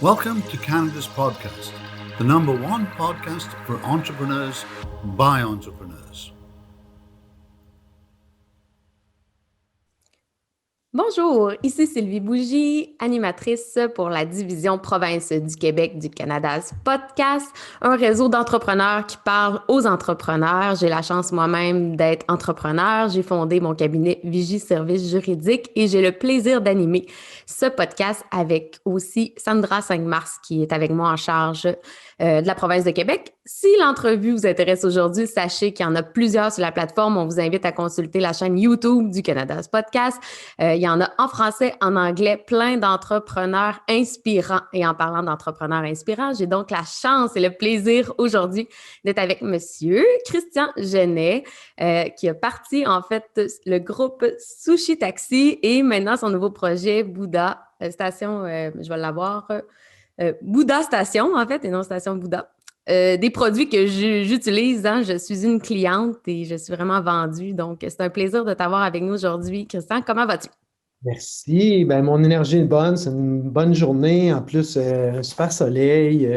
Welcome to Canada's podcast, the number one podcast for entrepreneurs by entrepreneurs. Bonjour, ici Sylvie Bougie, animatrice pour la division province du Québec du Canada's Podcast, un réseau d'entrepreneurs qui parle aux entrepreneurs. J'ai la chance moi-même d'être entrepreneur. J'ai fondé mon cabinet Vigie Services Juridiques et j'ai le plaisir d'animer ce podcast avec aussi Sandra 5 Mars qui est avec moi en charge de la province de Québec. Si l'entrevue vous intéresse aujourd'hui, sachez qu'il y en a plusieurs sur la plateforme. On vous invite à consulter la chaîne YouTube du Canada's Podcast. Il y en a en français, en anglais, plein d'entrepreneurs inspirants. Et en parlant d'entrepreneurs inspirants, j'ai donc la chance et le plaisir aujourd'hui d'être avec Monsieur Christian Genet, qui a parti en fait le groupe Sushi Taxi et maintenant son nouveau projet Bouddha Station, je vais l'avoir, Bouddha Station en fait, et non Station Bouddha. Des produits que j'utilise, hein, je suis une cliente et je suis vraiment vendue. Donc, c'est un plaisir de t'avoir avec nous aujourd'hui. Christian, comment vas-tu? Merci. Ben, mon énergie est bonne. C'est une bonne journée. En plus, un super soleil.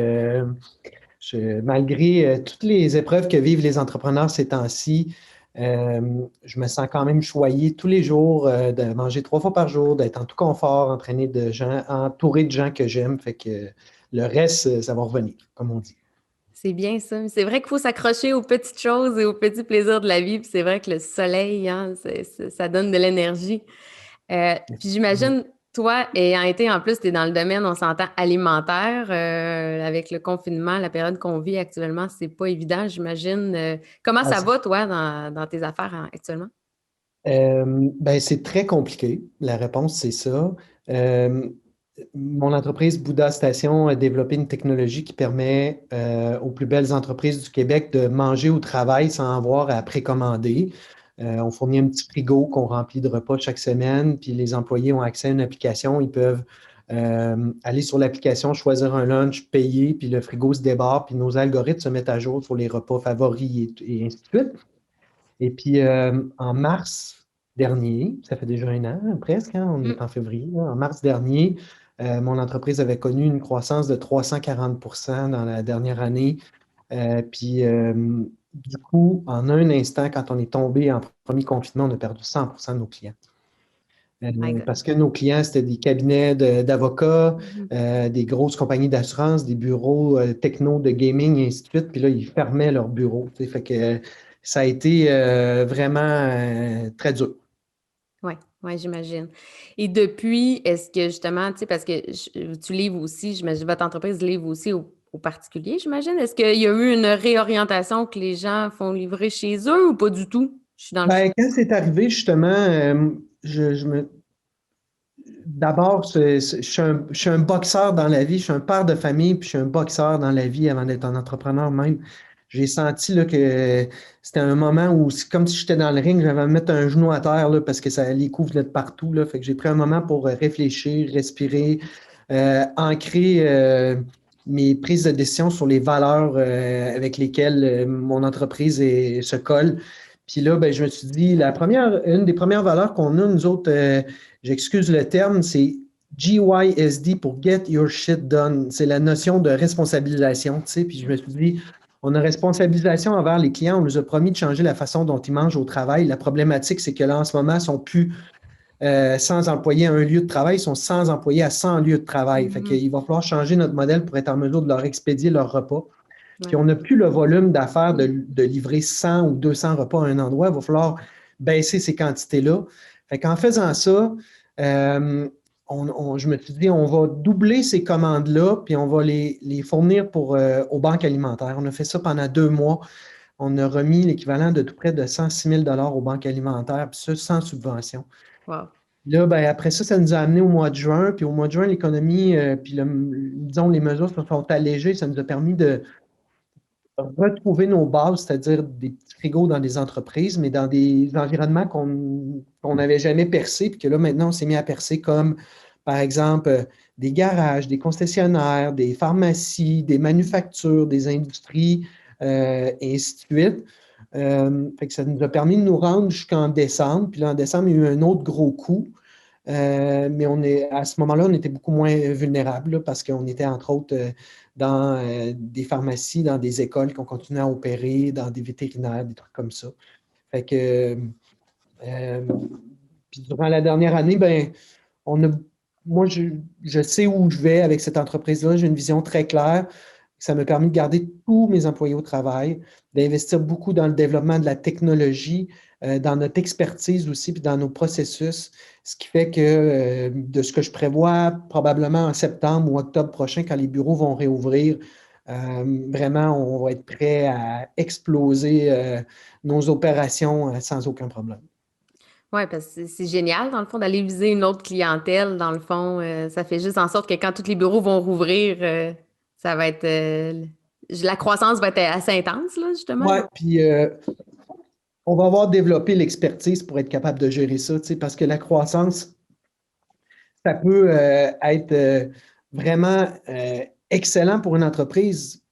Malgré toutes les épreuves que vivent les entrepreneurs ces temps-ci, je me sens quand même choyé tous les jours de manger 3 fois par jour, d'être en tout confort, entraîné de gens, entouré de gens que j'aime. Fait que le reste, ça va revenir, comme on dit. C'est bien ça. C'est vrai qu'il faut s'accrocher aux petites choses et aux petits plaisirs de la vie. Puis c'est vrai que le soleil, hein, ça donne de l'énergie. Puis j'imagine, toi, ayant été en plus, tu es dans le domaine, on s'entend, alimentaire, avec le confinement, la période qu'on vit actuellement, c'est pas évident, j'imagine. Comment ça va, toi, dans tes affaires actuellement? Ben, c'est très compliqué. La réponse, c'est ça. Mon entreprise Bouddha Station a développé une technologie qui permet aux plus belles entreprises du Québec de manger au travail sans avoir à précommander. On fournit un petit frigo qu'on remplit de repas chaque semaine, puis les employés ont accès à une application. Ils peuvent aller sur l'application, choisir un lunch, payer, puis le frigo se débarre, puis nos algorithmes se mettent à jour sur les repas favoris et ainsi de suite. Et puis, en mars dernier, ça fait déjà 1 an presque, hein, on est en février, là, en mars dernier, mon entreprise avait connu une croissance de 340 dans la dernière année. Puis, du coup, en un instant, quand on est tombé en premier confinement, on a perdu 100 de nos clients. Parce que nos clients, c'était des cabinets d'avocats, des grosses compagnies d'assurance, des bureaux techno de gaming, et ainsi de suite. Puis là, ils fermaient leurs bureaux. Fait que ça a été vraiment très dur. Oui, j'imagine. Et depuis, est-ce que justement, tu sais, parce que tu livres aussi, j'imagine, votre entreprise livre aussi aux particuliers, j'imagine. Est-ce qu'il y a eu une réorientation que les gens font livrer chez eux ou pas du tout? Je suis dans le... Ben, quand c'est arrivé, justement, d'abord, je suis un boxeur dans la vie, je suis un père de famille, puis je suis un boxeur dans la vie avant d'être un entrepreneur même. J'ai senti là, que c'était un moment où c'est comme si j'étais dans le ring, j'avais à me mettre un genou à terre là, parce que les coups venaient de partout. Là, fait que j'ai pris un moment pour réfléchir, respirer, ancrer mes prises de décision sur les valeurs avec lesquelles mon entreprise se colle. Puis là, ben, je me suis dit, une des premières valeurs qu'on a, nous autres, j'excuse le terme, c'est GYSD pour Get Your Shit Done. C'est la notion de responsabilisation, tu sais. Puis je me suis dit, on a responsabilisation envers les clients. On nous a promis de changer la façon dont ils mangent au travail. La problématique, c'est que là, en ce moment, ils ne sont plus sans employés à un lieu de travail, ils sont sans employés à 100 lieux de travail. Fait qu'il va falloir changer notre modèle pour être en mesure de leur expédier leur repas. Puis on n'a plus le volume d'affaires de livrer 100 ou 200 repas à un endroit. Il va falloir baisser ces quantités-là. Fait qu'en faisant ça, je me suis dit, on va doubler ces commandes-là, puis on va les fournir aux banques alimentaires. On a fait ça pendant 2 mois. On a remis l'équivalent de tout près de 106 000 aux banques alimentaires, puis ça, sans subvention. Wow. Là, ben, après ça, ça nous a amené au mois de juin. Puis au mois de juin, l'économie, puis disons, les mesures se sont allégées. Ça nous a permis de retrouver nos bases, c'est-à-dire des petits frigos dans des entreprises, mais dans des environnements qu'on n'avait jamais percés, puis que là, maintenant, on s'est mis à percer comme, par exemple, des garages, des concessionnaires, des pharmacies, des manufactures, des industries, et ainsi de suite. Fait que ça nous a permis de nous rendre jusqu'en décembre. Puis là, en décembre, il y a eu un autre gros coup. mais à ce moment-là, on était beaucoup moins vulnérables là, parce qu'on était entre autres dans des pharmacies, dans des écoles qu'on continuait à opérer, dans des vétérinaires, des trucs comme ça. Fait que, euh, puis durant la dernière année, ben, on a, moi, je sais où je vais avec cette entreprise-là. J'ai une vision très claire. Ça m'a permis de garder tous mes employés au travail, d'investir beaucoup dans le développement de la technologie, dans notre expertise aussi, puis dans nos processus, ce qui fait que de ce que je prévois probablement en septembre ou octobre prochain, quand les bureaux vont réouvrir, vraiment, on va être prêt à exploser nos opérations sans aucun problème. Oui, parce que c'est génial, dans le fond, d'aller viser une autre clientèle. Dans le fond, ça fait juste en sorte que quand tous les bureaux vont rouvrir, ça va être... la croissance va être assez intense, là, justement. Ouais, puis on va avoir développé l'expertise pour être capable de gérer ça, tu sais, parce que la croissance, ça peut être vraiment excellent pour une entreprise.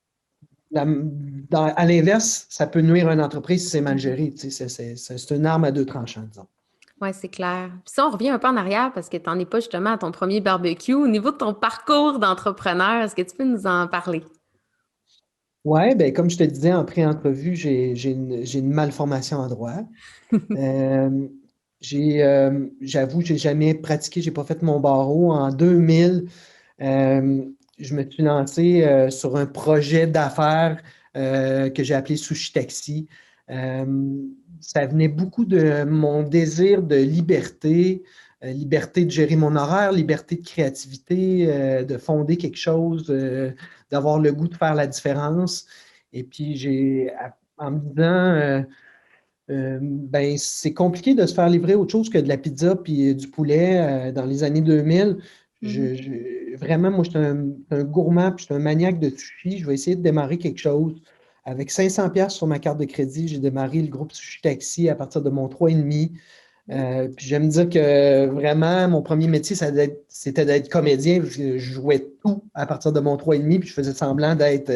À l'inverse, ça peut nuire à une entreprise si c'est mal géré. Tu sais, c'est une arme à deux tranchants, disons. Oui, c'est clair. Puis ça, on revient un peu en arrière parce que tu n'en es pas justement à ton premier barbecue. Au niveau de ton parcours d'entrepreneur, est-ce que tu peux nous en parler? Oui, ben, comme je te disais en pré-entrevue, j'ai une malformation en droit. Euh, j'avoue, j'ai jamais pratiqué, j'ai pas fait mon barreau. En 2000, je me suis lancé sur un projet d'affaires que j'ai appelé Sushi Taxi. Euh, Ça venait beaucoup de mon désir de liberté, liberté de gérer mon horaire, liberté de créativité, de fonder quelque chose, d'avoir le goût de faire la différence. Et puis, en me disant, ben, c'est compliqué de se faire livrer autre chose que de la pizza puis du poulet dans les années 2000. Mhm. Vraiment, moi, je suis un gourmand puis je suis un maniaque de sushi. Je vais essayer de démarrer quelque chose. Avec 500 pièces sur ma carte de crédit, j'ai démarré le groupe Sushi Taxi à partir de mon 3,5. Puis j'aime dire que vraiment, mon premier métier, c'était d'être comédien. Je jouais tout à partir de mon 3,5, puis je faisais semblant d'être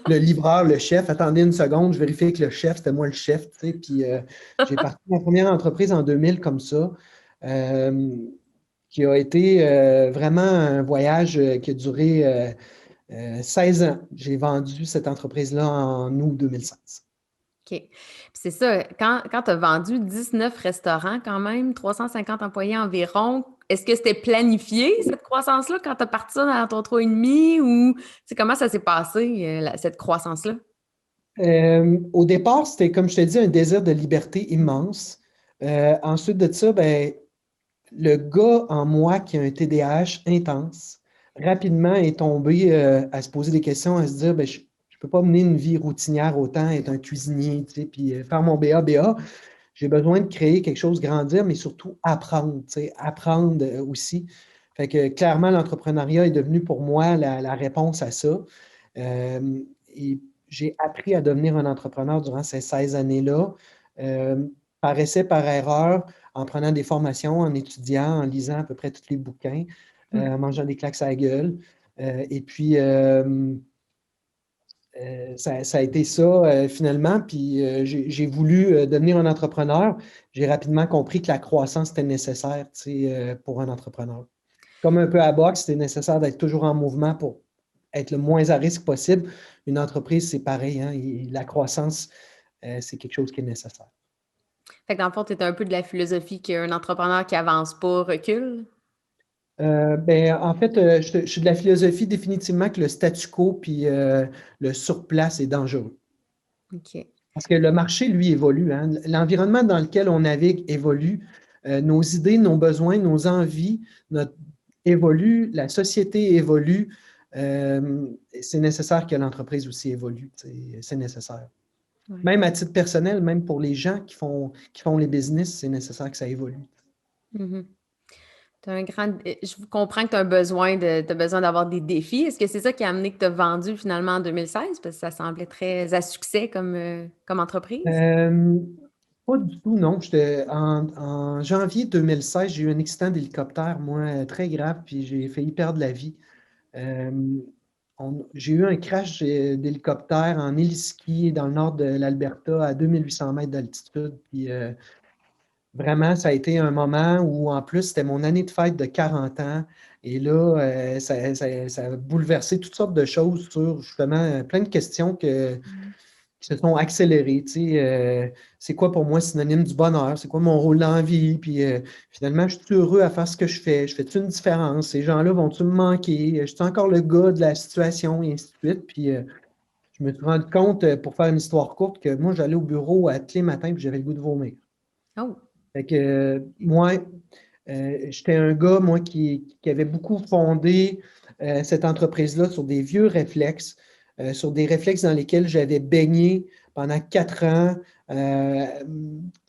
le livreur, le chef. Attendez une seconde, je vérifiais que le chef, c'était moi le chef, tu sais. Puis j'ai parti ma première entreprise en 2000 comme ça, euh, qui a été vraiment un voyage qui a duré 16 ans. J'ai vendu cette entreprise-là en août 2016. OK. Puis c'est ça, quand tu as vendu 19 restaurants quand même, 350 employés environ, est-ce que c'était planifié, cette croissance-là, quand tu as parti ça dans ton 3,5 ou comment ça s'est passé, cette croissance-là? Au départ, c'était, comme je te dis, un désir de liberté immense. Ensuite de ça, ben, le gars en moi qui a un TDAH intense, rapidement est tombé à se poser des questions, à se dire, ben, je ne peux pas mener une vie routinière autant, être un cuisinier, tu sais, puis faire mon BA. J'ai besoin de créer quelque chose, grandir, mais surtout apprendre, tu sais, apprendre aussi. Fait que clairement, l'entrepreneuriat est devenu pour moi la réponse à ça. Et j'ai appris à devenir un entrepreneur durant ces 16 années-là, par essai, par erreur, en prenant des formations, en étudiant, en lisant à peu près tous les bouquins, en mangeant des claques à la gueule. Et puis, ça a été ça finalement. Puis j'ai voulu devenir un entrepreneur. J'ai rapidement compris que la croissance était nécessaire, tu sais, pour un entrepreneur. Comme un peu à boxe, c'est nécessaire d'être toujours en mouvement pour être le moins à risque possible. Une entreprise, c'est pareil, hein, la croissance, c'est quelque chose qui est nécessaire. Fait que dans le fond, tu es un peu de la philosophie qu'un entrepreneur qui avance pas recule. Ben, en fait, je suis de la philosophie définitivement que le statu quo puis le surplace est dangereux. OK. Parce que le marché, lui, évolue, hein. L'environnement dans lequel on navigue évolue. Nos idées, nos besoins, nos envies évoluent. La société évolue. C'est nécessaire que l'entreprise aussi évolue. C'est nécessaire. Ouais. Même à titre personnel, même pour les gens qui font les business, c'est nécessaire que ça évolue. Mhm. Je comprends que tu as t'as besoin d'avoir des défis. Est-ce que c'est ça qui a amené que tu as vendu finalement en 2016? Parce que ça semblait très à succès comme entreprise. Euh, Pas du tout, non. En janvier 2016, j'ai eu un accident d'hélicoptère, moi, très grave, puis j'ai failli perdre la vie. Euh, j'ai eu un crash d'hélicoptère en Éliski, dans le nord de l'Alberta, à 2800 mètres d'altitude. Puis, Vraiment, ça a été un moment où, en plus, c'était mon année de fête de 40 ans. Et là, ça a bouleversé toutes sortes de choses sur, justement, plein de questions qui se sont accélérées. Tu sais, c'est quoi pour moi synonyme du bonheur? C'est quoi mon rôle dans la vie? Puis finalement, je suis heureux à faire ce que je fais. Je fais-tu une différence? Ces gens-là vont-tu me manquer? Je suis encore le gars de la situation, et ainsi de suite. Puis je me suis rendu compte, pour faire une histoire courte, que moi, j'allais au bureau tous les matins puis j'avais le goût de vomir. Oh, Fait que moi, j'étais un gars, moi, qui avait beaucoup fondé cette entreprise-là sur des vieux réflexes, sur des réflexes dans lesquels j'avais baigné pendant 4 ans euh,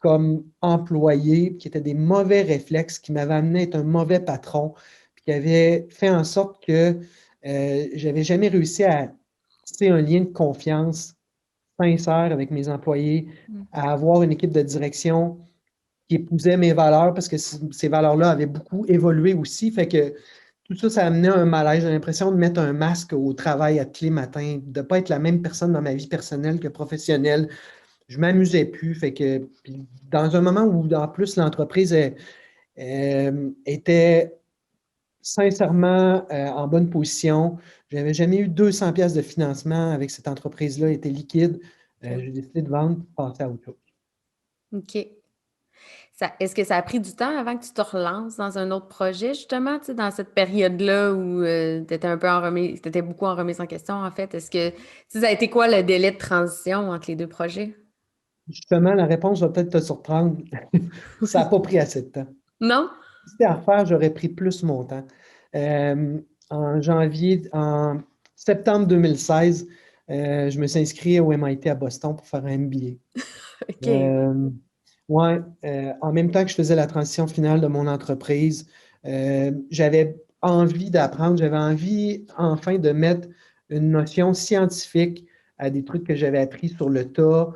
comme employé, qui étaient des mauvais réflexes qui m'avaient amené à être un mauvais patron, puis qui avaient fait en sorte que j'avais jamais réussi à tisser un lien de confiance sincère avec mes employés, à avoir une équipe de direction qui épousait mes valeurs parce que ces valeurs-là avaient beaucoup évolué aussi. Fait que tout ça, ça amenait un malaise. J'ai l'impression de mettre un masque au travail à tous les matins, de ne pas être la même personne dans ma vie personnelle que professionnelle. Je ne m'amusais plus. Fait que, puis dans un moment où, en plus, l'entreprise était sincèrement en bonne position, je n'avais jamais eu 200 pièces de financement avec cette entreprise-là, elle était liquide. J'ai décidé de vendre pour passer à autre chose. OK. Est-ce que ça a pris du temps avant que tu te relances dans un autre projet, justement, tu sais, dans cette période-là où tu étais un peu t'étais beaucoup en remise en question, en fait? Est-ce que, tu sais, ça a été quoi le délai de transition entre les deux projets? Justement, la réponse va peut-être te surprendre. Ça n'a pas pris assez de temps. Non? Si c'était à refaire, j'aurais pris plus mon temps. Euh, en septembre 2016, je me suis inscrit au MIT à Boston pour faire un MBA. OK. Euh, ouais, en même temps que je faisais la transition finale de mon entreprise, j'avais envie d'apprendre, j'avais envie enfin de mettre une notion scientifique à des trucs que j'avais appris sur le tas,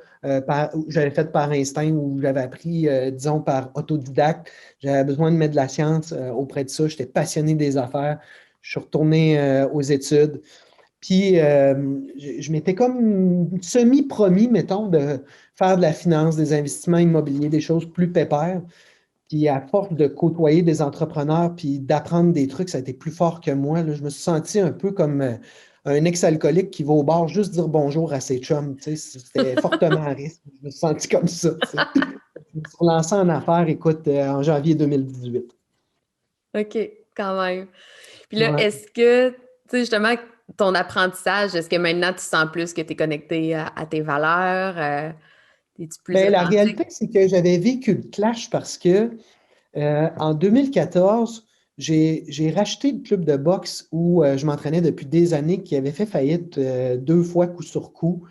j'avais fait par instinct ou j'avais appris, disons, par autodidacte. J'avais besoin de mettre de la science auprès de ça. J'étais passionné des affaires. Je suis retourné aux études. Puis, je m'étais comme semi-promis, mettons, de faire de la finance, des investissements immobiliers, des choses plus pépères. Puis, à force de côtoyer des entrepreneurs puis d'apprendre des trucs, ça a été plus fort que moi, là. Je me suis senti un peu comme un ex-alcoolique qui va au bar juste dire bonjour à ses chums. Tu sais, c'était fortement à risque. Je me suis senti comme ça. Tu sais. Je me suis relancé en affaires, écoute, en janvier 2018. OK, quand même. Puis là, Ouais. est-ce que, tu sais, justement, ton apprentissage, est-ce que maintenant tu sens plus que tu es connecté à tes valeurs? Es-tu plus Ben, la authentique? réalité, c'est que j'avais vécu le clash parce que en 2014, j'ai racheté le club de boxe où je m'entraînais depuis des années, qui avait fait faillite 2 fois coup sur coup.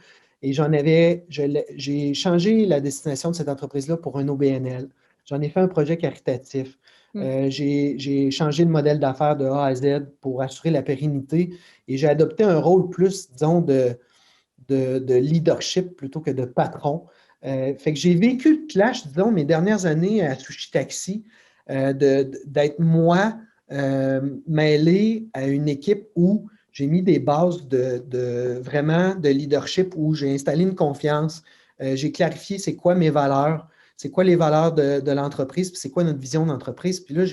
Et j'ai changé la destination de cette entreprise-là pour un OBNL. J'en ai fait un projet caritatif. Hmm. J'ai changé le modèle d'affaires de A à Z pour assurer la pérennité et j'ai adopté un rôle plus, disons, de leadership plutôt que de patron. Fait que j'ai vécu le clash, disons, mes dernières années à Sushi Taxi, d'être moi mêlé à une équipe où j'ai mis des bases vraiment de leadership, où j'ai installé une confiance, j'ai clarifié c'est quoi mes valeurs, c'est quoi les valeurs de l'entreprise, puis c'est quoi notre vision d'entreprise. Puis là,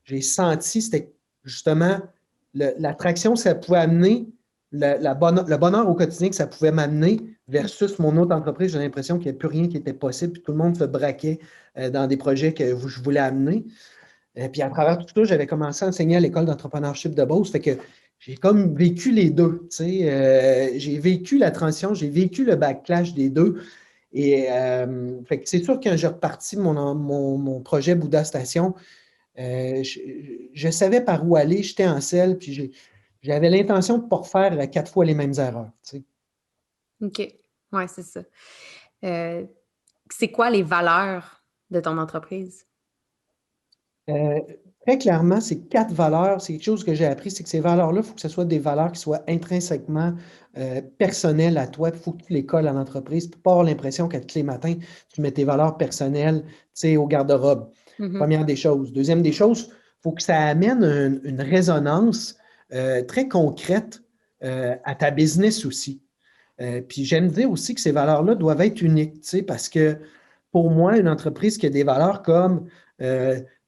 j'ai senti, c'était justement l'attraction que ça pouvait amener le bonheur au quotidien que ça pouvait m'amener versus mon autre entreprise, j'ai l'impression qu'il n'y a plus rien qui était possible, puis tout le monde se braquait dans des projets que je voulais amener. Puis à travers tout ça, j'avais commencé à enseigner à l'école d'entrepreneurship de Beauce, fait que j'ai comme vécu les deux. Tu sais, j'ai vécu la transition, j'ai vécu le backlash des deux. Et fait que c'est sûr que quand j'ai reparti mon projet Bouddha Station, je savais par où aller, j'étais en selle, puis j'avais l'intention de ne pas refaire 4 fois les mêmes erreurs. Tu sais. OK. Ouais, c'est ça. Euh, c'est quoi les valeurs de ton entreprise? Euh, Très clairement, ces 4 valeurs, c'est quelque chose que j'ai appris, c'est que ces valeurs-là, il faut que ce soit des valeurs qui soient intrinsèquement personnelles à toi. Il faut que tu les colles à l'entreprise pour pas avoir l'impression qu'à tous les matins, tu mets tes valeurs personnelles, tu sais, au garde-robe. Mhm. Première des choses. Deuxième des choses, il faut que ça amène une résonance très concrète à ta business aussi. Puis j'aime dire aussi que ces valeurs-là doivent être uniques, tu sais, parce que pour moi, une entreprise qui a des valeurs comme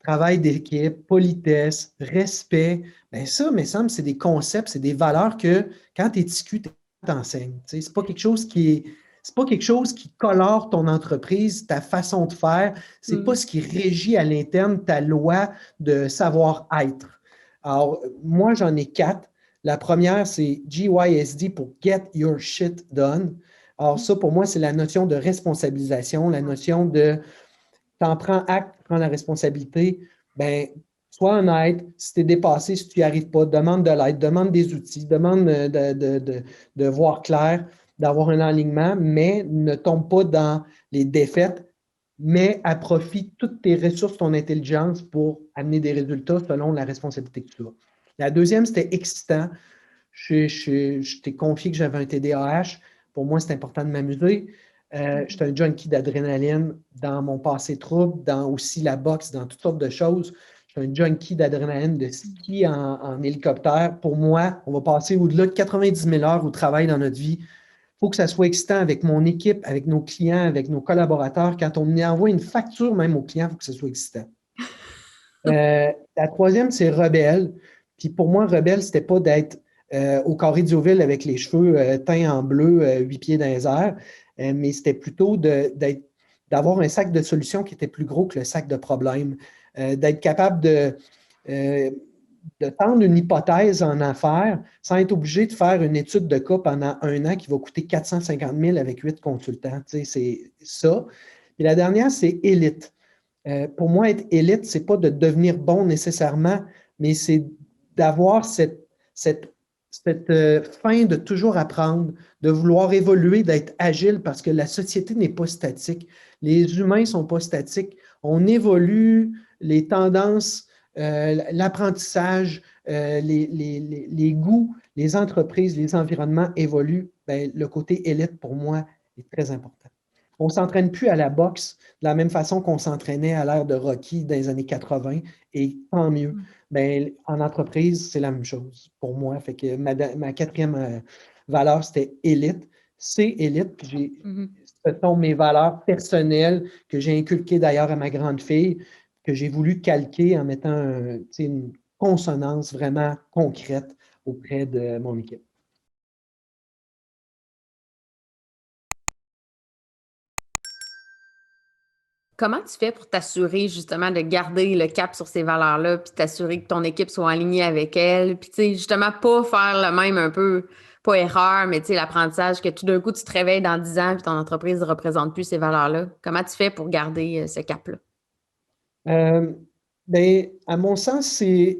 travail d'équipe, politesse, respect, bien ça, me semble, c'est des concepts, c'est des valeurs que quand tu es TQ, tu t'enseignes. C'est pas quelque chose c'est pas quelque chose qui colore ton entreprise, ta façon de faire. C'est pas ce qui régit à l'interne ta loi de savoir-être. Alors, moi, j'en ai 4. La première, c'est GYSD pour Get Your Shit Done. Alors, ça, pour moi, c'est la notion de responsabilisation, la notion de t'en prends acte, prends la responsabilité. Ben, sois honnête, si tu es dépassé, si tu n'y arrives pas, demande de l'aide, demande des outils, demande de voir clair, d'avoir un alignement, mais ne tombe pas dans les défaites, mais à profit toutes tes ressources, ton intelligence pour amener des résultats selon la responsabilité que tu as. La deuxième, c'était excitant. Je t'ai confié que j'avais un TDAH. Pour moi, c'est important de m'amuser. J'étais un junkie d'adrénaline dans mon passé trouble, dans aussi la boxe, dans toutes sortes de choses. J'étais un junkie d'adrénaline, de ski en hélicoptère. Pour moi, on va passer au-delà de 90 000 heures au travail dans notre vie. Il faut que ça soit excitant avec mon équipe, avec nos clients, avec nos collaborateurs. Quand on envoie une facture même aux clients, il faut que ça soit excitant. La troisième, c'est rebelle. Puis pour moi, rebelle, c'était pas d'être au Carré Diouville avec les cheveux teints en bleu, 8 pieds dans les airs, mais c'était plutôt d'avoir un sac de solutions qui était plus gros que le sac de problèmes, d'être capable de tendre une hypothèse en affaires sans être obligé de faire une étude de cas pendant 1 an qui va coûter 450 000 avec 8 consultants. Tu sais, c'est ça. Et la dernière, c'est élite. Pour moi, être élite, ce n'est pas de devenir bon nécessairement, mais c'est d'avoir cette fin de toujours apprendre, de vouloir évoluer, d'être agile parce que la société n'est pas statique. Les humains ne sont pas statiques. On évolue, les tendances, l'apprentissage, les goûts, les entreprises, les environnements évoluent. Bien, le côté élite, pour moi, est très important. On ne s'entraîne plus à la boxe de la même façon qu'on s'entraînait à l'ère de Rocky dans les années 80, et tant mieux. Bien, en entreprise, c'est la même chose pour moi. Fait que ma quatrième valeur, c'était élite. C'est élite. Puis ce sont mes valeurs personnelles que j'ai inculquées d'ailleurs à ma grande fille, que j'ai voulu calquer en mettant une consonance vraiment concrète auprès de mon équipe. Comment tu fais pour t'assurer justement de garder le cap sur ces valeurs-là, puis t'assurer que ton équipe soit alignée avec elles, puis tu sais, justement pas faire le même un peu, pas erreur, mais tu sais, l'apprentissage que tout d'un coup tu te réveilles dans 10 ans puis ton entreprise ne représente plus ces valeurs-là. Comment tu fais pour garder ce cap-là? Bien, à mon sens, c'est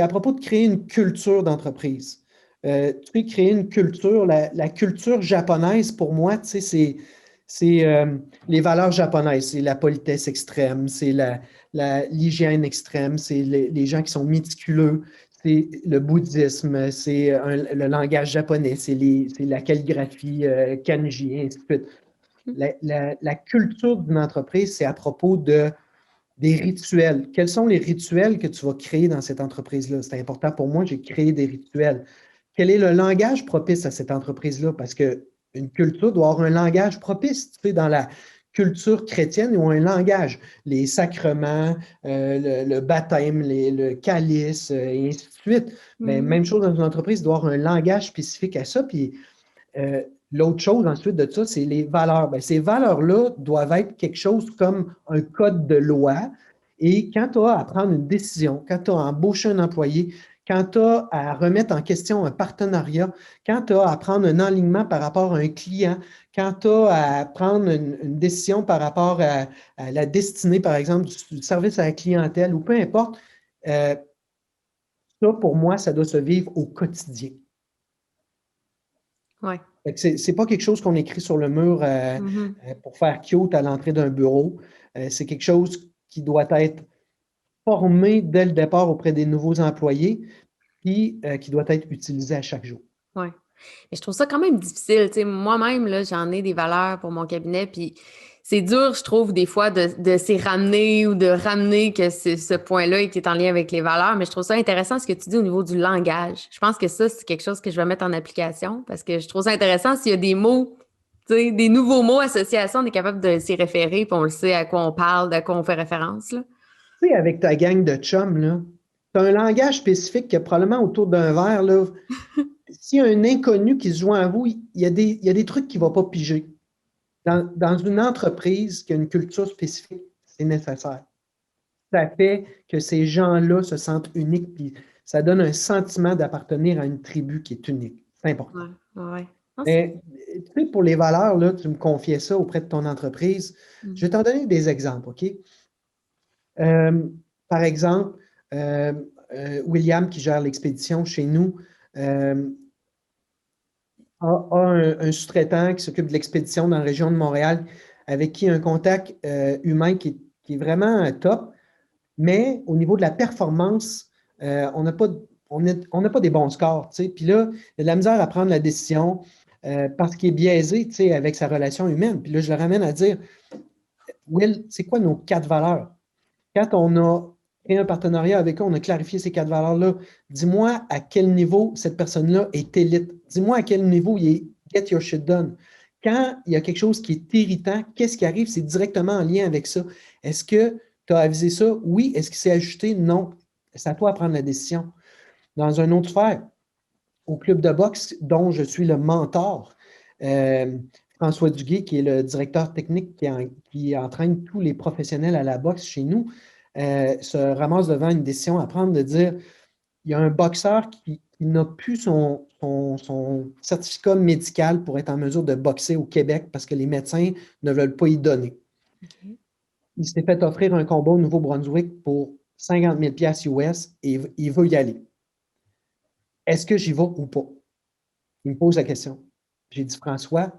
à propos de créer une culture d'entreprise. Tu peux créer une culture, la culture japonaise, pour moi, tu sais, c'est les valeurs japonaises, c'est la politesse extrême, c'est l'hygiène extrême, c'est les gens qui sont méticuleux, c'est le bouddhisme, c'est le langage japonais, c'est la calligraphie kanji, et ainsi de suite. La culture d'une entreprise, c'est à propos des rituels. Quels sont les rituels que tu vas créer dans cette entreprise-là? C'est important pour moi, j'ai créé des rituels. Quel est le langage propice à cette entreprise-là? Parce qu'une culture doit avoir un langage propice. Tu sais, dans la culture chrétienne, ils ont un langage. Les sacrements, le baptême, le calice, et ainsi de suite. Mais même chose dans une entreprise, il doit avoir un langage spécifique à ça. Puis l'autre chose ensuite de ça, c'est les valeurs. Bien, ces valeurs-là doivent être quelque chose comme un code de loi. Et quand tu as à prendre une décision, quand tu as à embaucher un employé, quand tu as à remettre en question un partenariat, quand tu as à prendre un alignement par rapport à un client, quand tu as à prendre une décision par rapport à la destinée, par exemple, du service à la clientèle ou peu importe, ça, pour moi, ça doit se vivre au quotidien. Oui. C'est pas quelque chose qu'on écrit sur le mur pour faire cute à l'entrée d'un bureau. C'est quelque chose qui doit être formé dès le départ auprès des nouveaux employés, puis qui doit être utilisé à chaque jour. Oui. Mais je trouve ça quand même difficile. Tu sais, moi-même, là, j'en ai des valeurs pour mon cabinet, puis c'est dur, je trouve, des fois, de s'y ramener ou de ramener que c'est ce point-là qui est en lien avec les valeurs. Mais je trouve ça intéressant ce que tu dis au niveau du langage. Je pense que ça, c'est quelque chose que je vais mettre en application parce que je trouve ça intéressant s'il y a des mots, tu sais, des nouveaux mots associés à ça, on est capable de s'y référer, puis on le sait à quoi on parle, à quoi on fait référence, là. Tu sais, avec ta gang de chums, là, tu as un langage spécifique qui est probablement autour d'un verre, là. S'il y a un inconnu qui se joint à vous, il y a des trucs qu'il ne va pas piger. Dans une entreprise qui a une culture spécifique, c'est nécessaire. Ça fait que ces gens-là se sentent uniques, puis ça donne un sentiment d'appartenir à une tribu qui est unique. C'est important. Ouais. Non, Mais, tu sais, pour les valeurs, là, tu me confiais ça auprès de ton entreprise. Je vais t'en donner des exemples, OK? Euh, Par exemple, euh, William, qui gère l'expédition chez nous, euh, a un sous-traitant qui s'occupe de l'expédition dans la région de Montréal, avec qui il y a un contact humain qui est vraiment top. Mais au niveau de la performance, on n'a pas, on n'a pas des bons scores. Tu sais. Puis là, il y a de la misère à prendre la décision parce qu'il est biaisé, tu sais, avec sa relation humaine. Puis là, je le ramène à dire, Will, c'est quoi nos 4 valeurs? Quand on a créé un partenariat avec eux, on a clarifié ces 4 valeurs-là. Dis-moi à quel niveau cette personne-là est élite. Dis-moi à quel niveau il est get your shit done. Quand il y a quelque chose qui est irritant, qu'est-ce qui arrive? C'est directement en lien avec ça. Est-ce que tu as avisé ça? Oui. Est-ce qu'il s'est ajusté? Non. C'est à toi de prendre la décision. Dans un autre sphère, au club de boxe dont je suis le mentor, François Duguay, qui est le directeur technique qui entraîne tous les professionnels à la boxe chez nous, se ramasse devant une décision à prendre de dire il y a un boxeur qui n'a plus son certificat médical pour être en mesure de boxer au Québec parce que les médecins ne veulent pas y donner. OK. Il s'est fait offrir un combat au Nouveau-Brunswick pour 50 000 US et il veut y aller. Est-ce que j'y vais ou pas? Il me pose la question. J'ai dit, François,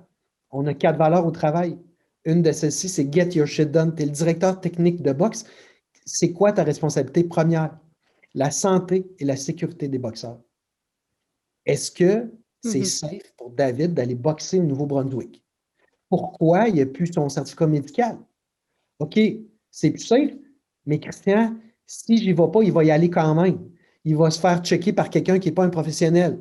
on a 4 valeurs au travail. Une de celles-ci, c'est get your shit done. Tu es le directeur technique de boxe. C'est quoi ta responsabilité première? La santé et la sécurité des boxeurs. Est-ce que c'est safe pour David d'aller boxer au Nouveau-Brunswick? Pourquoi il n'a plus son certificat médical? OK, c'est plus safe, mais Christian, si je n'y vais pas, il va y aller quand même. Il va se faire checker par quelqu'un qui n'est pas un professionnel.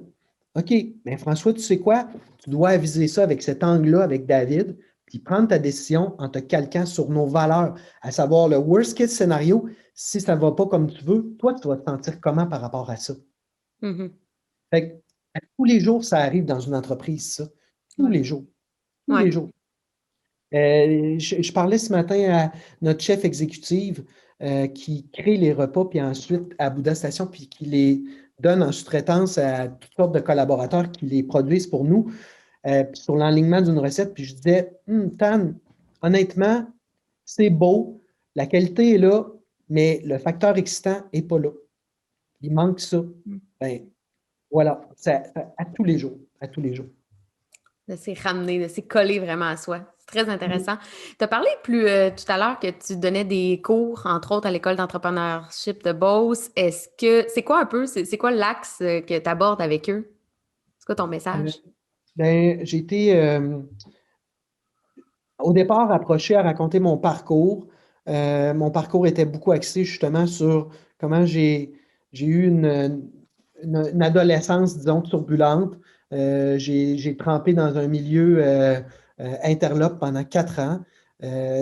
OK, mais François, tu sais quoi? Tu dois aviser ça avec cet angle-là, avec David, puis prendre ta décision en te calquant sur nos valeurs, à savoir le worst case scénario. Si ça ne va pas comme tu veux, toi, tu vas te sentir comment par rapport à ça? Fait que, à tous les jours, ça arrive dans une entreprise, ça. Tous les jours. Tous les jours. Je parlais ce matin à notre chef exécutive qui crée les repas, puis ensuite à Bouddha Station, puis qui les donne en sous-traitance à toutes sortes de collaborateurs qui les produisent pour nous sur l'enlignement d'une recette. Puis je disais, Tan, honnêtement, c'est beau, la qualité est là, mais le facteur excitant n'est pas là. Il manque ça. Ben, voilà, à tous les jours, à tous les jours. De s'y ramener, de s'y coller vraiment à soi. C'est très intéressant. Tu as parlé tout à l'heure que tu donnais des cours, entre autres à l'école d'entrepreneurship de Beauce. C'est quoi un peu, c'est quoi l'axe que tu abordes avec eux? C'est quoi ton message? J'ai été au départ approché à raconter mon parcours. Mon parcours était beaucoup axé justement sur comment j'ai eu une adolescence, disons, turbulente. J'ai trempé dans un milieu interlope pendant 4 ans.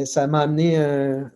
Ça m'a amené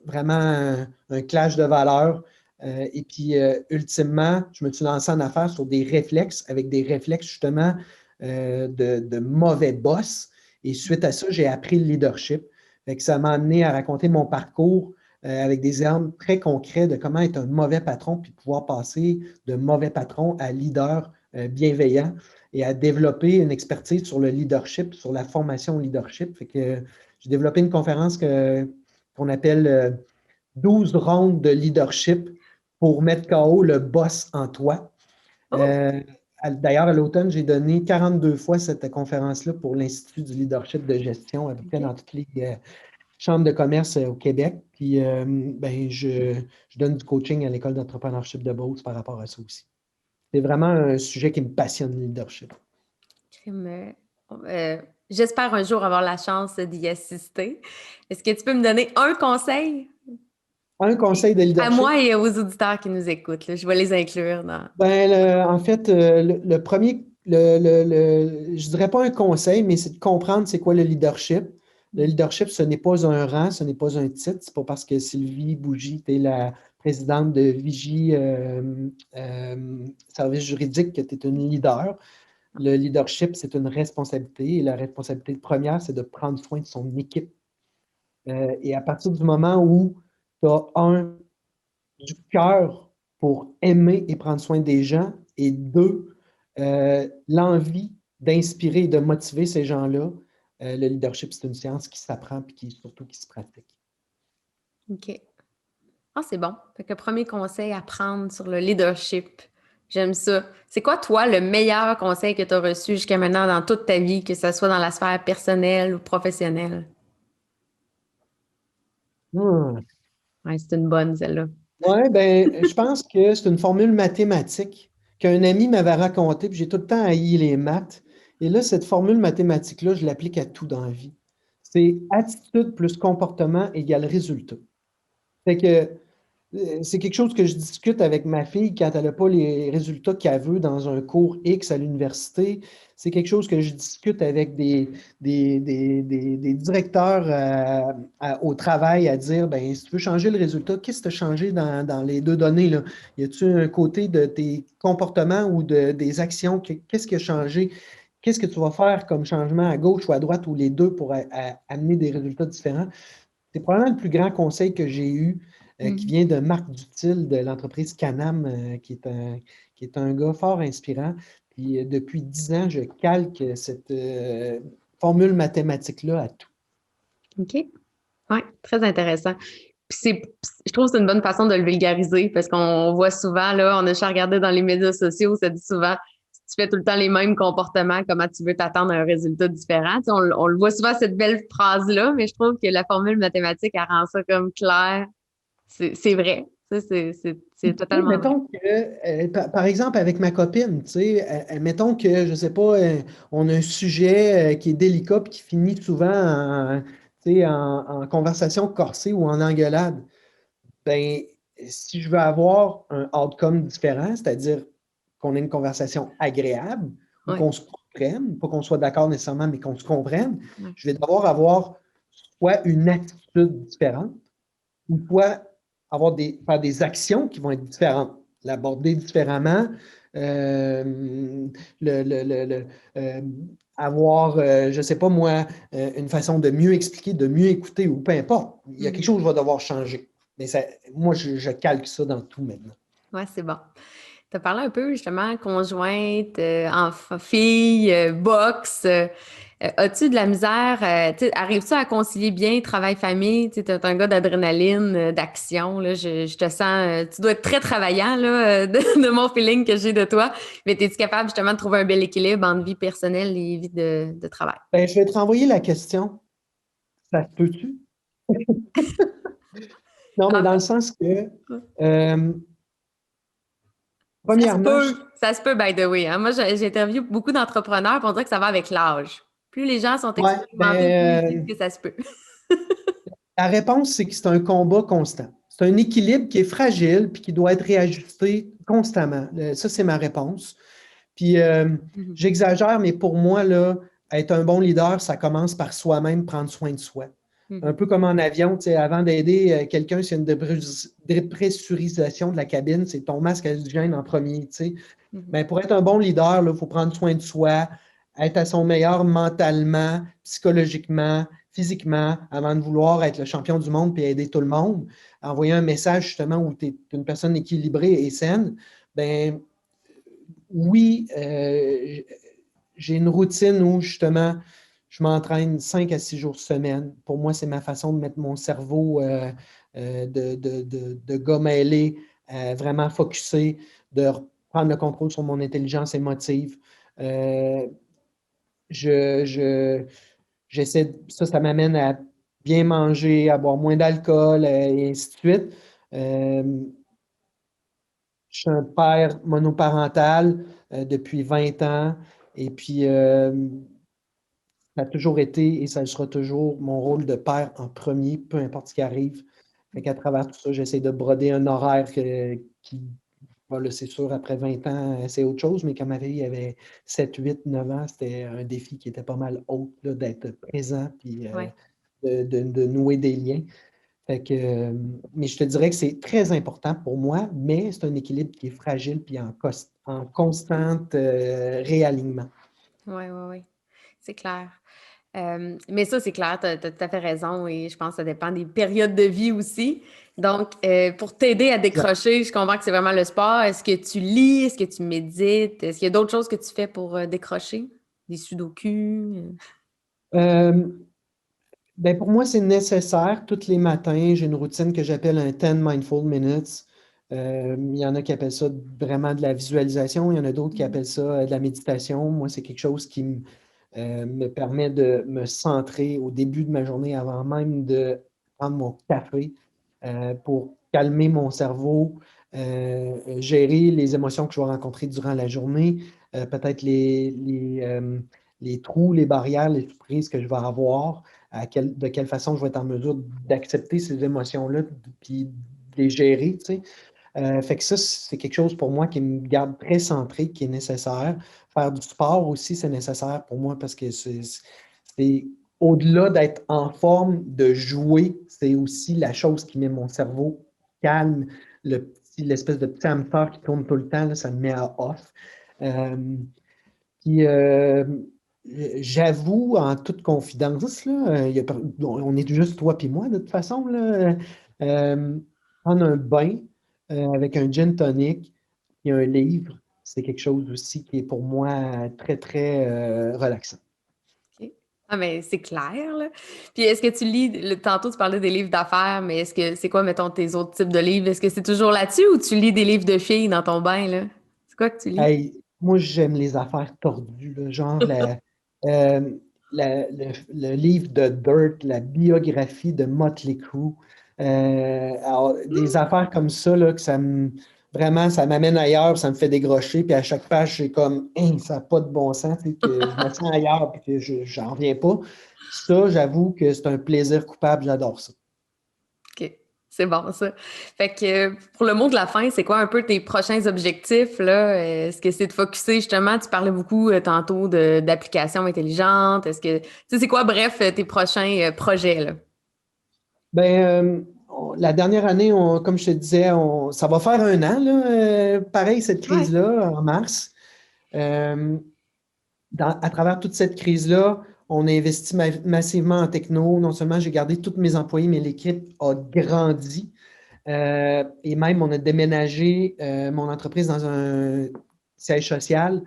vraiment un clash de valeurs. Et puis, ultimement, je me suis lancé en affaires sur des réflexes, avec des réflexes justement de mauvais boss. Et suite à ça, j'ai appris le leadership. Fait que ça m'a amené à raconter mon parcours avec des exemples très concrets de comment être un mauvais patron, puis pouvoir passer de mauvais patron à leader bienveillant et à développer une expertise sur le leadership, sur la formation au leadership. Fait que j'ai développé une conférence qu'on appelle 12 rondes de leadership pour mettre KO le boss en toi. D'ailleurs, à l'automne, j'ai donné 42 fois cette conférence-là pour l'Institut du leadership de gestion, à peu près dans toutes les chambres de commerce au Québec. Puis, je donne du coaching à l'École d'entrepreneurship de Beauce par rapport à ça aussi. C'est vraiment un sujet qui me passionne, le leadership. J'espère un jour avoir la chance d'y assister. Est-ce que tu peux me donner un conseil? Un conseil de leadership? À moi et aux auditeurs qui nous écoutent. Là, je vais les inclure dans... En fait, le premier je dirais pas un conseil, mais c'est de comprendre c'est quoi le leadership. Le leadership, ce n'est pas un rang, ce n'est pas un titre. C'est pas parce que Sylvie Bougie, tu es la présidente de Vigie Service juridique que tu es une leader. Le leadership, c'est une responsabilité et la responsabilité première, c'est de prendre soin de son équipe. Et à partir du moment où tu as du cœur pour aimer et prendre soin des gens, et deux, l'envie d'inspirer et de motiver ces gens-là, le leadership, c'est une science qui s'apprend et surtout qui se pratique. OK. Ah, c'est bon. Fait que premier conseil à prendre sur le leadership. J'aime ça. C'est quoi, toi, le meilleur conseil que tu as reçu jusqu'à maintenant dans toute ta vie, que ce soit dans la sphère personnelle ou professionnelle? Hmm. Ouais, c'est une bonne, celle-là. Oui, ben, je pense que c'est une formule mathématique qu'un ami m'avait racontée, puis j'ai tout le temps haï les maths. Et là, cette formule mathématique-là, je l'applique à tout dans la vie. C'est attitude plus comportement égale résultat. Fait que c'est quelque chose que je discute avec ma fille quand elle n'a pas les résultats qu'elle veut dans un cours X à l'université. C'est quelque chose que je discute avec des directeurs au travail à dire, ben, si tu veux changer le résultat, qu'est-ce que tu as changé dans les deux données, là? Y a-t-il un côté de tes comportements ou des actions? Qu'est-ce qui a changé? Qu'est-ce que tu vas faire comme changement à gauche ou à droite ou les deux pour amener des résultats différents? C'est probablement le plus grand conseil que j'ai eu qui vient de Marc Dutil de l'entreprise Canam, qui est un gars fort inspirant. Puis depuis 10 ans, je calque cette formule mathématique-là à tout. OK. Oui, très intéressant. Puis je trouve que c'est une bonne façon de le vulgariser parce qu'on voit souvent, là, on a juste à regarder dans les médias sociaux, ça dit souvent, si tu fais tout le temps les mêmes comportements, comment tu veux t'attendre à un résultat différent? Tu sais, on le voit souvent, cette belle phrase-là, mais je trouve que la formule mathématique, elle rend ça comme clair. C'est vrai. Ça, c'est totalement vrai. Mettons que, par exemple, avec ma copine, tu sais, mettons que, je ne sais pas, on a un sujet qui est délicat et qui finit souvent tu sais, en conversation corsée ou en engueulade. Ben, si je veux avoir un outcome différent, c'est-à-dire qu'on ait une conversation agréable ou Oui. qu'on se comprenne, pas qu'on soit d'accord nécessairement, mais qu'on se comprenne, Ouais. je vais devoir avoir soit une attitude différente ou soit faire des actions qui vont être différentes, l'aborder différemment, euh, euh, avoir, je ne sais pas moi, une façon de mieux expliquer, de mieux écouter ou peu importe. Il y a quelque chose qui va devoir changer. Mais ça, moi, je calque ça dans tout maintenant. Ouais, c'est bon. Tu as parlé un peu justement conjointe, enfant, fille, boxe. As-tu de la misère? Arrives-tu à concilier bien travail-famille? Tu es un gars d'adrénaline, d'action. Là, je te sens. Tu dois être très travaillant là, de mon feeling que j'ai de toi. Mais es-tu capable justement de trouver un bel équilibre entre vie personnelle et vie de travail? Ben, je vais te renvoyer la question. Ça se peut-tu? Non, mais En dans le sens que, fait, euh, ça se premièrement, peut. Ça se peut, by the way. Hein. Moi, j'ai interviewé beaucoup d'entrepreneurs pour dire que ça va avec l'âge. Plus les gens sont ouais, expérimentés, plus ils disent ben, que ça se peut. la réponse, c'est que c'est un combat constant. C'est un équilibre qui est fragile puis qui doit être réajusté constamment. Ça, c'est ma réponse. Puis, Mhm. j'exagère, mais pour moi, là, être un bon leader, ça commence par soi-même, prendre soin de soi. Un Mhm. peu comme en avion, tu sais, avant d'aider quelqu'un, s'il y a une dépressurisation de la cabine, c'est ton masque à oxygène en premier. Tu sais. Mhm. Ben, pour être un bon leader, il faut prendre soin de soi, être à son meilleur mentalement, psychologiquement, physiquement, avant de vouloir être le champion du monde et aider tout le monde. Envoyer un message justement où tu es une personne équilibrée et saine. Ben, oui, j'ai une routine où justement je m'entraîne 5 à 6 jours semaine. Pour moi, c'est ma façon de mettre mon cerveau de gars mêlé, vraiment focusé, de prendre le contrôle sur mon intelligence émotive. Euh, je, je, ça m'amène à bien manger, à boire moins d'alcool et ainsi de suite. Euh, je suis un père monoparental depuis 20 ans et puis ça a toujours été et ça le sera toujours mon rôle de père en premier, peu importe ce qui arrive. Fait qu'à travers tout ça, j'essaie de broder un horaire qui Bon, là, c'est sûr, après 20 ans, c'est autre chose, mais quand ma fille avait 7, 8, 9 ans, c'était un défi qui était pas mal haut, là, d'être présent puis Ouais. de nouer des liens. Fait que, mais je te dirais que c'est très important pour moi, mais c'est un équilibre qui est fragile puis en constante réalignement. Oui, oui, oui. C'est clair. Mais ça, c'est clair, tu as tout à fait raison et je pense que ça dépend des périodes de vie aussi. Donc, pour t'aider à Exact. décrocher, je comprends que c'est vraiment le sport. Est-ce que tu lis? Est-ce que tu médites? Est-ce qu'il y a d'autres choses que tu fais pour décrocher? Des sudoku? Euh, ben pour moi, c'est nécessaire. Tous les matins, j'ai une routine que j'appelle un 10 Mindful Minutes. Il y en a qui appellent ça vraiment de la visualisation. Il y en a d'autres qui Mhm. appellent ça de la méditation. Moi, c'est quelque chose qui me permet de me centrer au début de ma journée avant même de prendre mon café pour calmer mon cerveau, gérer les émotions que je vais rencontrer durant la journée, peut-être les trous, les barrières, les surprises que je vais avoir, de quelle façon je vais être en mesure d'accepter ces émotions-là puis de les gérer, tu sais. Fait que ça, c'est quelque chose pour moi qui me garde très centré, qui est nécessaire. Faire du sport aussi, c'est nécessaire pour moi parce que c'est au-delà d'être en forme, de jouer, c'est aussi la chose qui met mon cerveau calme, l'espèce de petit hamster qui tourne tout le temps, là, ça me met à off. Euh, puis, j'avoue, en toute confidence, là, on est juste toi puis moi, de toute façon, là, euh, prendre un bain avec un gin tonic et un livre, c'est quelque chose aussi qui est pour moi très, très relaxant. OK. Ah, mais c'est clair, là. Puis est-ce que tu lis, tantôt tu parlais des livres d'affaires, mais est-ce que c'est quoi, mettons, tes autres types de livres? Est-ce que c'est toujours là-dessus ou tu lis des livres de filles dans ton bain, là? C'est quoi que tu lis? Hey, moi, j'aime les affaires tordues, là, genre euh, le livre de Dirt, la biographie de Motley Crue. Alors, des affaires comme ça, là, vraiment, ça m'amène ailleurs, ça me fait décrocher, puis à chaque page, c'est comme, hein, ça n'a pas de bon sens, tu sais, que je me sens ailleurs, puis que j'en reviens pas. Ça, j'avoue que c'est un plaisir coupable, j'adore ça. OK. C'est bon, ça. Fait que pour le mot de la fin, c'est quoi un peu tes prochains objectifs, là? Est-ce que c'est de focusser, justement, tu parlais beaucoup tantôt d'applications intelligentes. Est-ce que, tu sais, c'est quoi, bref, tes prochains projets, là? La dernière année, comme je te disais, ça va faire un an, là, pareil, cette Ouais. crise-là, en mars. Euh, à travers toute cette crise-là, on a investi massivement en techno. Non seulement j'ai gardé tous mes employés, mais l'équipe a grandi. Et même, on a déménagé mon entreprise dans un siège social.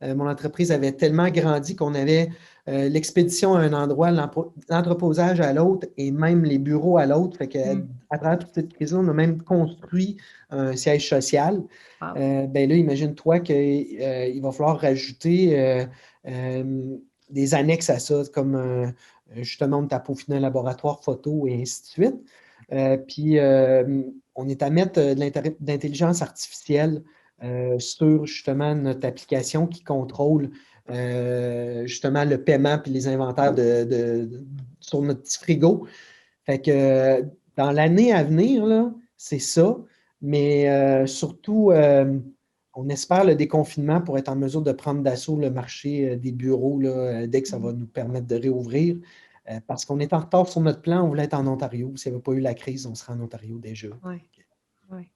Mon entreprise avait tellement grandi qu'on avait l'expédition à un endroit, l'entreposage à l'autre et même les bureaux à l'autre. Fait que, Mm. à travers toute cette crise-là, on a même construit un siège social. Wow. Ben là, imagine-toi qu'il va falloir rajouter euh, des annexes à ça, comme justement, on t'a peaufiné un laboratoire photo et ainsi de suite. Puis, on est à mettre de l'intelligence artificielle sur justement notre application qui contrôle justement le paiement puis les inventaires sur notre petit frigo. Fait que dans l'année à venir, là, c'est ça. Mais surtout, on espère le déconfinement pour être en mesure de prendre d'assaut le marché des bureaux là, dès que ça va nous permettre de réouvrir. Parce qu'on est en retard sur notre plan, on voulait être en Ontario. S'il n'y avait pas eu la crise, on serait en Ontario déjà. Ouais. Ouais.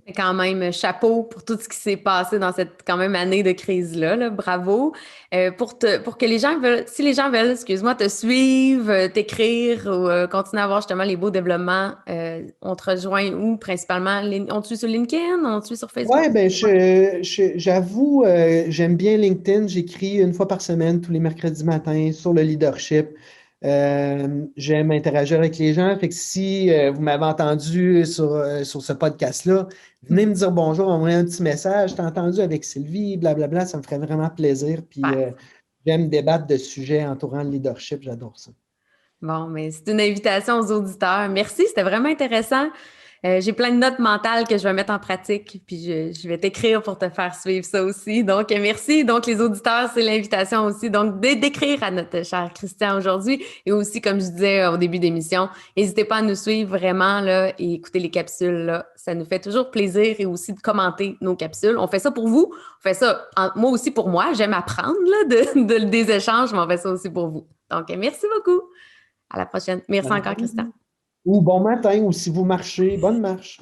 Mais quand même, chapeau pour tout ce qui s'est passé dans cette quand même année de crise-là, là. Bravo. Pour que les gens veulent, si les gens veulent, excuse-moi, te suivre, t'écrire ou continuer à voir justement les beaux développements, on te rejoint où principalement? On te suit sur LinkedIn? On te suit sur Facebook? Ouais, ben j'avoue, j'aime bien LinkedIn. J'écris une fois par semaine, tous les mercredis matins, sur le leadership. J'aime interagir avec les gens. Fait que si vous m'avez entendu sur ce podcast-là, venez me dire bonjour, envoyez un petit message. T'as entendu avec Sylvie, blablabla, ça me ferait vraiment plaisir. Puis Super. j'aime débattre de sujets entourant le leadership, j'adore ça. Bon, mais c'est une invitation aux auditeurs. Merci, c'était vraiment intéressant. J'ai plein de notes mentales que je vais mettre en pratique, puis je vais t'écrire pour te faire suivre ça aussi. Donc, merci. Donc, les auditeurs, c'est l'invitation aussi. Donc, d'écrire à notre cher Christian aujourd'hui. Et aussi, comme je disais au début d'émission, n'hésitez pas à nous suivre vraiment là, et écouter les capsules. Là. Ça nous fait toujours plaisir et aussi de commenter nos capsules. On fait ça pour vous. On fait ça, moi aussi pour moi. J'aime apprendre là, des échanges, mais on fait ça aussi pour vous. Donc, merci beaucoup. À la prochaine. Merci encore, Christian. Ou bon matin, ou si vous marchez, bonne marche.